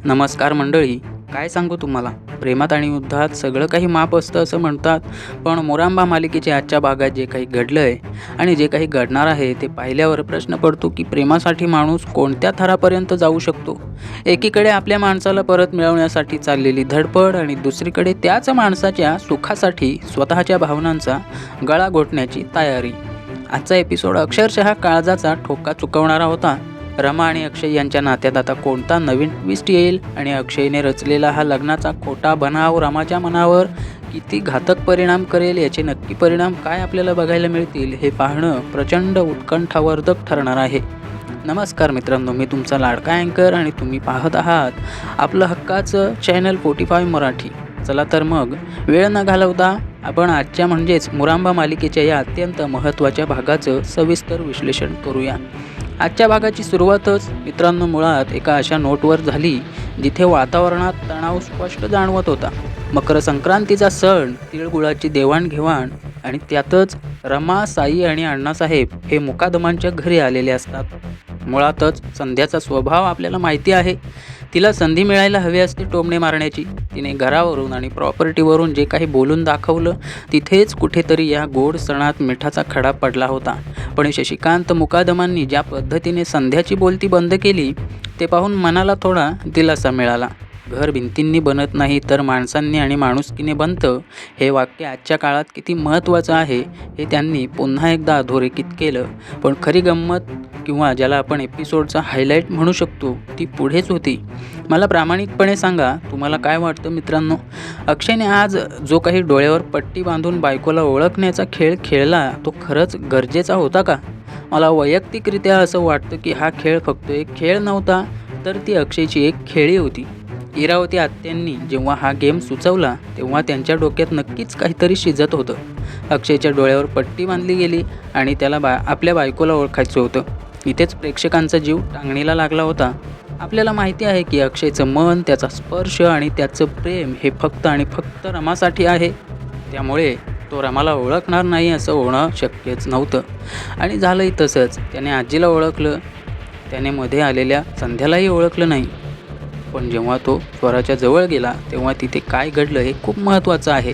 नमस्कार मंडळी. काय सांगू तुम्हाला, प्रेमात आणि युद्धात सगळं काही माप असतं असं म्हणतात. पण मोरांबा मालिकेच्या आजच्या भागात जे काही घडलंय आणि जे काही घडणार आहे ते पाहिल्यावर प्रश्न पडतो की प्रेमासाठी माणूस कोणत्या थरापर्यंत जाऊ शकतो. एकीकडे आपल्या माणसाला परत मिळवण्यासाठी चाललेली धडपड आणि दुसरीकडे त्याच माणसाच्या सुखासाठी स्वतःच्या भावनांचा गळा घोटण्याची तयारी. आजचा एपिसोड अक्षरशः काळजाचा ठोका चुकवणारा होता. रमा आणि अक्षय यांच्या नात्यात आता कोणता नवीन ट्विस्ट येईल आणि अक्षयने रचलेला हा लग्नाचा खोटा बनाव रमाच्या मनावर किती घातक परिणाम करेल, याचे नक्की परिणाम काय आपल्याला बघायला मिळतील हे पाहणं प्रचंड उत्कंठावर्धक ठरणार आहे. नमस्कार मित्रांनो, मी तुमचा लाडका अँकर आणि तुम्ही पाहत आहात आपलं हक्काचं चॅनल 45 मराठी. चला तर मग वेळ न घालवता आपण आजच्या म्हणजेच मोरांबा मालिकेच्या या अत्यंत महत्त्वाच्या भागाचं सविस्तर विश्लेषण करूया. आजच्या भागाची सुरुवातच मित्रांनो मुळात एका अशा नोटवर झाली जिथे वातावरणात तणाव स्पष्ट जाणवत होता. मकर संक्रांतीचा सण, तिळगुळाची देवाणघेवाण आणि त्यातच रमा, साई आणि अण्णासाहेब हे मुकादमांच्या घरी आलेले असतात. मुळातच संध्याचा स्वभाव आपल्याला माहिती आहे. तिला संधी मिळायला हवी असते टोमणे मारण्याची. तिने घरावरून आणि प्रॉपर्टीवरून जे काही बोलून दाखवलं तिथेच कुठेतरी या गोड सणात मिठाचा खडा पडला होता. पण शशिकांत मुकादमांनी ज्या पद्धतीने संध्याची बोलती बंद केली ते पाहून मनाला थोडा दिलासा मिळाला. घर भिंतींनी बनत नाही तर माणसांनी आणि माणुसकीने बनतं, हे वाक्य आजच्या काळात किती महत्त्वाचं आहे हे त्यांनी पुन्हा एकदा अधोरेखित केलं. पण खरी गंमत किंवा ज्याला आपण एपिसोडचा हायलाईट म्हणू शकतो ती पुढेच होती. मला प्रामाणिकपणे सांगा, तुम्हाला काय वाटतं मित्रांनो? अक्षयने आज जो काही डोळ्यावर पट्टी बांधून बायकोला ओळखण्याचा खेळ खेळला तो खरंच गरजेचा होता का? मला वैयक्तिकरित्या असं वाटतं की हा खेळ फक्त एक खेळ नव्हता, तर ती अक्षयची एक खेळी होती. इरावती आत्यांनी जेव्हा हा गेम सुचवला तेव्हा त्यांच्या डोक्यात नक्कीच काहीतरी शिजत होतं. अक्षयच्या डोळ्यावर पट्टी बांधली गेली आणि त्याला आपल्या बायकोला ओळखायचं होतं. इथेच प्रेक्षकांचा जीव टांगणीला लागला होता. आपल्याला माहिती आहे की अक्षयचं मन, त्याचा स्पर्श आणि त्याचं प्रेम हे फक्त आणि फक्त रमासाठी आहे. त्यामुळे तो रमाला ओळखणार नाही असं होणं शक्यच नव्हतं. आणि झालंही तसंच. त्याने आजीला ओळखलं, त्याने मध्ये आलेल्या संध्यालाही ओळखलं नाही. पण जेव्हा तो स्वराच्या जवळ गेला तेव्हा तिथे काय घडलं हे खूप महत्त्वाचं आहे.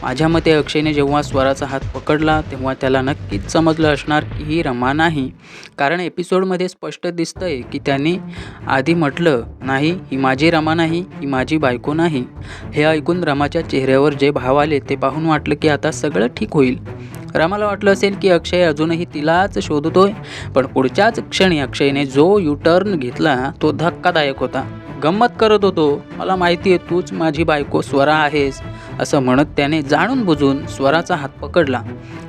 माझ्या मते अक्षयने जेव्हा स्वराचा हात पकडला तेव्हा त्याला नक्कीच समजलं असणार की ही रमा नाही. कारण एपिसोडमध्ये स्पष्ट दिसतंय की त्यांनी आधी म्हटलं नाही, ही माझी रमा नाही, ही माझी बायको नाही. हे ऐकून रमाच्या चेहऱ्यावर जे भाव आले ते पाहून वाटलं की आता सगळं ठीक होईल. रमाला वाटलं असेल की अक्षय अजूनही तिलाच शोधतोय. पण पुढच्याच क्षणी अक्षयने जो युटर्न घेतला तो धक्कादायक होता. गंमत करत होतो, मला माहिती आहे तूच माझी बायको स्वरा आहेस असं म्हणत त्याने जाणून बुजून स्वराचा हात पकडला.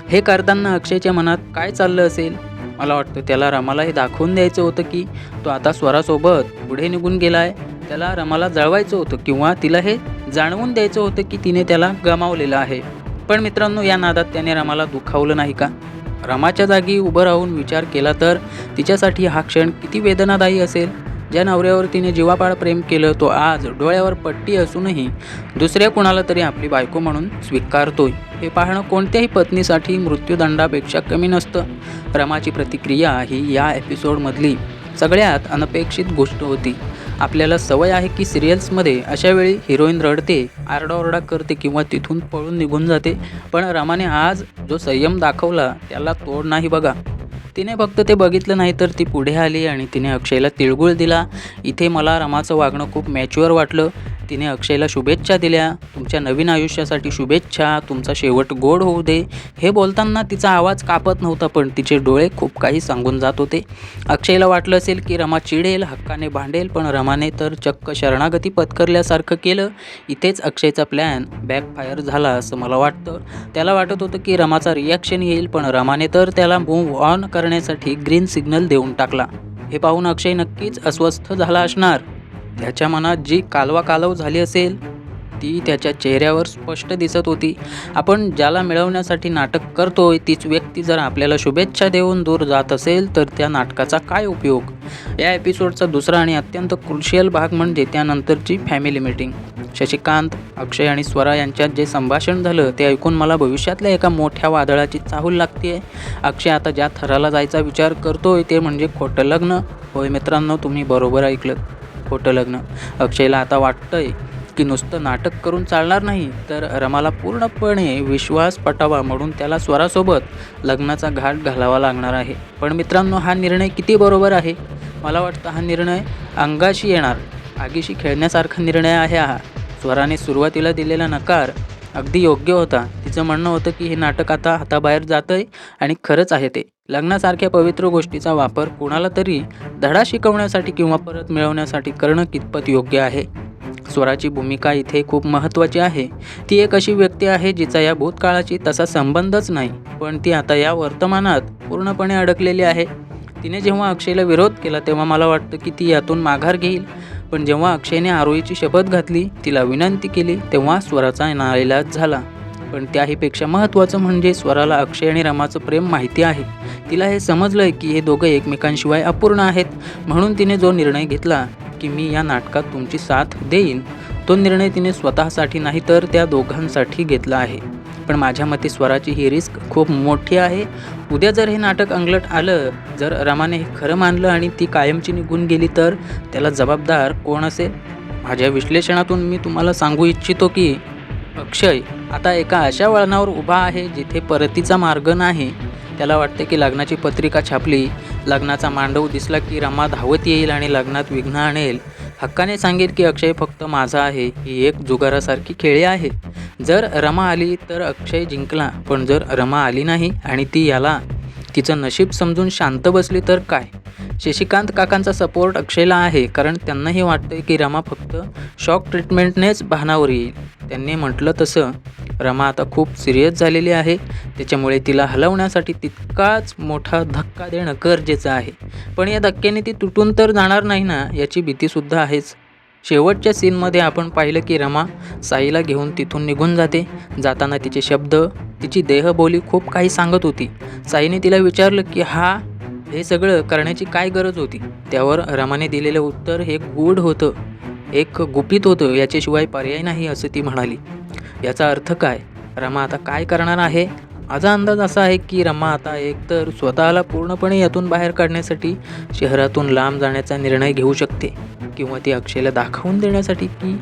हे करताना अक्षयच्या मनात काय चाललं असेल? मला वाटतं त्याला रमाला हे दाखवून द्यायचं होतं की तो आता स्वरासोबत पुढे निघून गेलाय. त्याला रमाला जळवायचं होतं किंवा तिला हे जाणवून द्यायचं होतं की तिने त्याला गमावलेलं आहे. पण मित्रांनो, या नादात त्याने रमाला दुखावलं नाही का? रमाच्या जागी उभं राहून विचार केला तर तिच्यासाठी हा क्षण किती वेदनादायी असेल. ज्या नवऱ्यावर तिने जीवापाड प्रेम केलं तो आज डोळ्यावर पट्टी असूनही दुसऱ्या कुणाला तरी आपली बायको म्हणून स्वीकारतोय, हे पाहणं कोणत्याही पत्नीसाठी मृत्यूदंडापेक्षा कमी नसतं. रमाची प्रतिक्रिया ही या एपिसोडमधली सगळ्यात अनपेक्षित गोष्ट होती. आपल्याला सवय आहे की सिरियल्समध्ये अशा वेळी हिरोईन रडते, आरडाओरडा करते किंवा तिथून पळून निघून जाते. पण रमाने आज जो संयम दाखवला त्याला तोड नाही बघा. तिने फक्त ते बघितलं नाही तर ती पुढे आली आणि तिने अक्षयला तिळगुळ दिला. इथे मला रमाचं वागणं खूप मॅच्युअर वाटलं. तिने अक्षयला शुभेच्छा दिल्या, तुमच्या नवीन आयुष्यासाठी शुभेच्छा, तुमचा शेवट गोड होऊ दे. हे बोलताना तिचा आवाज कापत नव्हता पण तिचे डोळे खूप काही सांगून जात होते. अक्षयला वाटलं असेल की रमा चिडेल, हक्काने भांडेल, पण रमाने तर चक्क शरणागती पत्करल्यासारखं केलं. इथेच अक्षयचा प्लॅन बॅकफायर झाला असं मला वाटतं. त्याला वाटत होतं की रमाचा रिॲक्शन येईल, पण रमाने तर त्याला मूव्ह ऑन करण्यासाठी ग्रीन सिग्नल देऊन टाकला. हे पाहून अक्षय नक्कीच अस्वस्थ झाला असणार. त्याच्या मनात जी कालवाकालव झाली असेल ती त्याच्या चेहऱ्यावर स्पष्ट दिसत होती. आपण ज्याला मिळवण्यासाठी नाटक करतोय तीच व्यक्ती जर आपल्याला शुभेच्छा देऊन दूर जात असेल तर त्या नाटकाचा काय उपयोग? या एपिसोडचा दुसरा आणि अत्यंत क्रुशियल भाग म्हणजे त्यानंतरची फॅमिली मीटिंग. शशिकांत, अक्षय आणि स्वरा यांच्यात जे संभाषण झालं ते ऐकून मला भविष्यातल्या एका मोठ्या वादळाची चाहूल लागते. अक्षय आता ज्या थराला जायचा विचार करतोय ते म्हणजे खोटं लग्न. होय मित्रांनो, तुम्ही बरोबर ऐकलं. खोटं लग्न. अक्षयला आता वाटतंय की नुसतं नाटक करून चालणार नाही, तर रमाला पूर्णपणे विश्वास पटावा म्हणून त्याला स्वरासोबत लग्नाचा घाट घालावा लागणार आहे. पण मित्रांनो, हा निर्णय किती बरोबर आहे? मला वाटतं हा निर्णय अंगाशी येणार, आगीशी खेळण्यासारखा निर्णय आहे हा. स्वराने सुरुवातीला दिलेला नकार अगदी योग्य होता. तिचं म्हणणं होतं की हे नाटक आता हाताबाहेर जातंय आणि खरंच आहे ते. लग्नासारख्या पवित्र गोष्टीचा वापर कोणाला तरी धडा शिकवण्यासाठी किंवा परत मिळवण्यासाठी करणं कितपत योग्य आहे? स्वराची भूमिका इथे खूप महत्त्वाची आहे. ती एक अशी व्यक्ती आहे जिचा या भूतकाळाशी तसा संबंधच नाही, पण ती आता या वर्तमानात पूर्णपणे अडकलेली आहे. तिने जेव्हा अक्षयला विरोध केला तेव्हा मला वाटतं की ती यातून माघार घेईल, पण जेव्हा अक्षयने आरोहीची शपथ घातली, तिला विनंती केली, तेव्हा स्वराचा नाईलाज झाला. पण त्याहीपेक्षा महत्त्वाचं म्हणजे स्वराला अक्षय आणि रमाचं प्रेम माहिती आहे. तिला हे समजलंय की हे दोघं एकमेकांशिवाय अपूर्ण आहेत. म्हणून तिने जो निर्णय घेतला की मी या नाटकात तुमची साथ देईन, तो निर्णय तिने स्वतःसाठी नाही तर त्या दोघांसाठी घेतला आहे. पण माझ्या मते स्वराची ही रिस्क खूप मोठी आहे. उद्या जर हे नाटक अंगलट आलं, जर रमाने हे खरं मानलं आणि ती कायमची निघून गेली, तर त्याला जबाबदार कोण असेल? माझ्या विश्लेषणातून मी तुम्हाला सांगू इच्छितो की अक्षय आता एका अशा वळणावर उभा आहे जिथे परतीचा मार्ग नाही. त्याला वाटते की लग्नाची पत्रिका छापली, लग्नाचा मांडव दिसला की रमा धावत येईल आणि लग्नात विघ्न आणेल. हक्काने सांगेल की अक्षय फक्त माझा आहे. ही एक जुगारासारखी खेळी आहे. जर रमा आली तर अक्षय जिंकला, पण जर रमा आली नाही आणि ती याला तिचं नशीब समजून शांत बसली तर काय? शशिकांत काकांचा सपोर्ट अक्षयला आहे, कारण त्यांनाही वाटतंय की रमा फक्त शॉक ट्रीटमेंटनेच भानावर येईल. त्यांनी म्हटलं तसं रमा आता खूप सिरियस झालेली आहे, त्याच्यामुळे तिला हलवण्यासाठी तितकाच मोठा धक्का देणं गरजेचं आहे. पण या धक्क्याने ती तुटून तर जाणार नाही ना, याची भीतीसुद्धा आहेच. शेवटच्या सीनमध्ये आपण पाहिलं की रमा साईला घेऊन तिथून निघून जाते. जाताना तिचे शब्द, तिची देहबोली खूप काही सांगत होती. साईने तिला विचारलं की हे सगळं करण्याची काय गरज होती? त्यावर रमाने दिलेलं उत्तर हे गूढ होतं, एक गुपित होतं, याच्याशिवाय पर्याय नाही असं ती म्हणाली. याचा अर्थ काय? रमा आता काय करणार आहे? माझा अंदाज असा आहे की रमा आता एकतर स्वतःला पूर्णपणे यातून बाहेर काढण्यासाठी शहरातून लांब जाण्याचा निर्णय घेऊ शकते, किंवा ती अक्षयला दाखवून देण्यासाठी की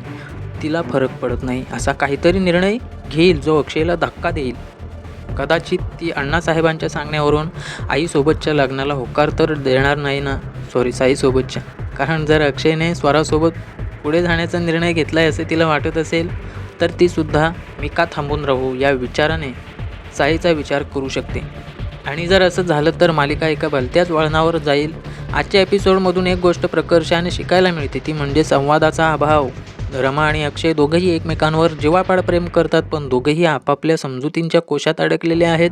तिला फरक पडत नाही असा काहीतरी निर्णय घेईल जो अक्षयला धक्का देईल. कदाचित ती अण्णासाहेबांच्या सांगण्यावरून आईसोबतच्या लग्नाला होकार तर देणार नाही ना, साईसोबतच्या. कारण जर अक्षयने स्वरासोबत पुढे जाण्याचा निर्णय घेतला आहे असं तिला वाटत असेल, तर ती सुद्धा मी का थांबून राहू या विचाराने साईचा विचार करू शकते. आणि जर असं झालं तर मालिका एका भलत्याच वळणावर जाईल. आजच्या एपिसोडमधून एक गोष्ट प्रकर्षाने शिकायला मिळते, ती म्हणजे संवादाचा अभाव. रमा आणि अक्षय दोघंही एकमेकांवर जीवापाड प्रेम करतात, पण दोघंही आपापल्या समजुतींच्या कोशात अडकलेले आहेत.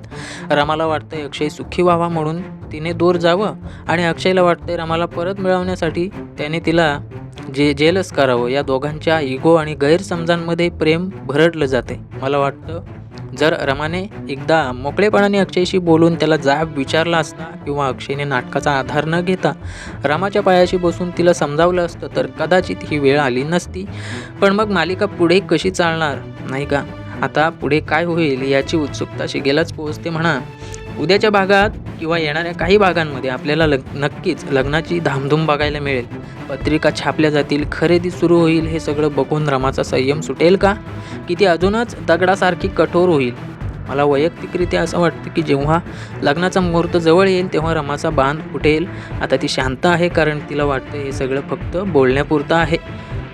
रमाला वाटतंय अक्षय सुखी व्हावा म्हणून तिने दूर जावं, आणि अक्षयला वाटतंय रमाला परत मिळवण्यासाठी त्याने तिला जेलस करावं. या दोघांच्या इगो आणि गैरसमजांमध्ये प्रेम भरडलं जाते. मला वाटतं जर रमाने एकदा मोकळेपणाने अक्षयशी बोलून त्याला जाब विचारला असता, किंवा अक्षयने नाटकाचा आधार न घेता रमाच्या पायाशी बसून तिला समजावलं असतं, तर कदाचित ही वेळ आली नसती. पण मग मालिका पुढे कशी चालणार, नाही का? आता पुढे काय होईल याची उत्सुकता शिगेलाच पोहोचते म्हणा. उद्याच्या भागात किंवा येणाऱ्या काही भागांमध्ये आपल्याला नक्कीच लग्नाची धामधूम बघायला मिळेल. पत्रिका छापल्या जातील, खरेदी सुरू होईल. हे सगळं बघून रमाचा संयम सुटेल का, की ती अजूनच दगडासारखी कठोर होईल? मला वैयक्तिकरित्या असं वाटतं की जेव्हा लग्नाचा मुहूर्त जवळ येईल तेव्हा रमाचा बांध फुटेल. आता ती शांत आहे, कारण तिला वाटतं हे सगळं फक्त बोलण्यापुरतं आहे.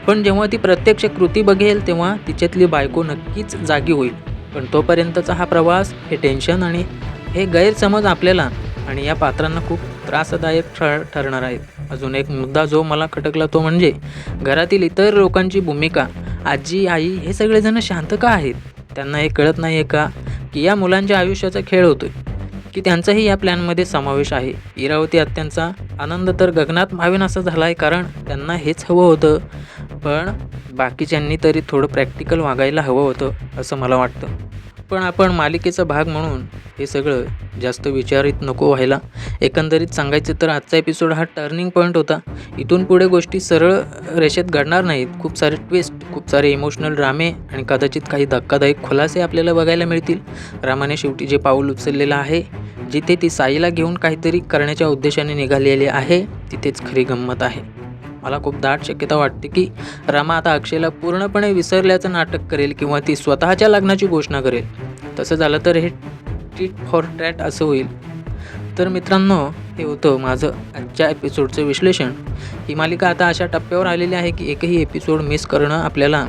पण जेव्हा ती प्रत्यक्ष कृती बघेल तेव्हा तिच्यातली बायको नक्कीच जागी होईल. पण तोपर्यंतचा हा प्रवास, हे टेन्शन आणि हे गैरसमज आपल्याला आणि या पात्रांना खूप त्रासदायक ठरणार आहेत. अजून एक मुद्दा जो मला खटकला तो म्हणजे घरातील इतर लोकांची भूमिका. आजी, आई हे सगळेजण शांत का आहेत? त्यांना हे कळत नाही आहे का की या मुलांच्या आयुष्याचा खेळ होतोय, की त्यांचाही या प्लॅनमध्ये समावेश आहे? इरावती आत्यांचा आनंद तर गगनात मावेन असा झाला आहे, कारण त्यांना हेच हवं होतं. पण बाकीच्यांनी तरी थोडं प्रॅक्टिकल वागायला हवं होतं असं मला वाटतं. पण आपण मालिकेचा भाग म्हणून हे सगळं जास्त विचारित नको व्हायला. एकंदरीत सांगायचं तर आजचा एपिसोड हा टर्निंग पॉईंट होता. इथून पुढे गोष्टी सरळ रेषेत घडणार नाहीत. खूप सारे ट्विस्ट, खूप सारे इमोशनल ड्रामे आणि कदाचित काही धक्कादायक खुलासे आपल्याला बघायला मिळतील. रामाने शेवटी जे पाऊल उचललेलं आहे, जिथे ती साईला घेऊन काहीतरी करण्याच्या उद्देशाने निघालेली आहे, तिथेच खरी गंमत आहे. मला खूप दाट शक्यता वाटते की रमा आता अक्षयला पूर्णपणे विसरल्याचं नाटक करेल किंवा ती स्वतःच्या लग्नाची घोषणा करेल. तसं झालं तर हे टिट फॉर टॅट असं होईल. तर मित्रांनो, हे होतं माझं आजच्या एपिसोडचं विश्लेषण. ही मालिका आता अशा टप्प्यावर आलेली आहे की एकही एपिसोड मिस करणं आपल्याला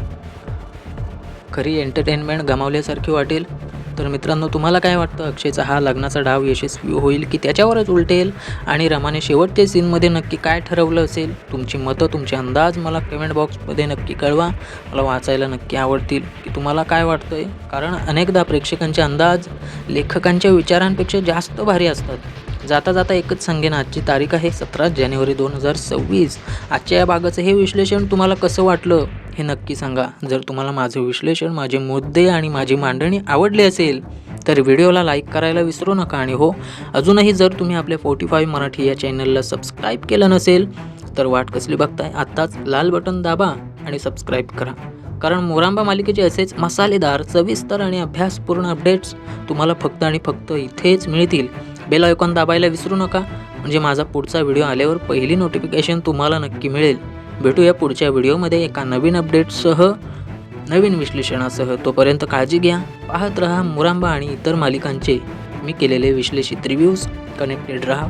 खरी एंटरटेनमेंट गमावल्यासारखी वाटेल. तर मित्रांनो, तुम्हाला काय वाटतं, अक्षयचा हा लग्नाचा डाव यशस्वी होईल की त्याच्यावरच उलटेल आणि रमाने शेवटच्या सीनमध्ये नक्की काय ठरवलं असेल? तुमची मतं, तुमचे अंदाज मला कमेंट बॉक्समध्ये नक्की कळवा. मला वाचायला नक्की आवडतील की तुम्हाला काय वाटतं आहे. कारण अनेकदा प्रेक्षकांचे अंदाज लेखकांच्या विचारांपेक्षा जास्त भारी असतात. जाता जाता एकच सांगेन, आजची तारीख आहे 17 जानेवारी 2026. आजच्या या भागाचं हे विश्लेषण तुम्हाला कसं वाटलं हे नक्की सांगा. जर तुम्हाला माझं विश्लेषण, माझे मुद्दे आणि माझी मांडणी आवडली असेल तर व्हिडिओला लाईक करायला विसरू नका. आणि हो, अजूनही जर तुम्ही आपल्या 45 मराठी या चॅनलला सबस्क्राईब केलं नसेल तर वाट कसली बघताय, आत्ताच लाल बटन दाबा आणि सबस्क्राईब करा. कारण मोरांबा मालिकेचे असेच मसालेदार, सविस्तर आणि अभ्यासपूर्ण अपडेट्स तुम्हाला फक्त आणि फक्त इथेच मिळतील. बेल आयकॉन दाबायला विसरू नका, म्हणजे माझा पुढचा व्हिडिओ आल्यावर पहिली नोटिफिकेशन तुम्हाला नक्की मिळेल. भेटूया पुढच्या व्हिडिओमध्ये एका नवीन अपडेटसह, नवीन विश्लेषणासह. तोपर्यंत काळजी घ्या, पाहत रहा मोरांबा आणि इतर मालिकांचे मी केलेले विश्लेषित रिव्ह्यूज. कनेक्टेड रहा.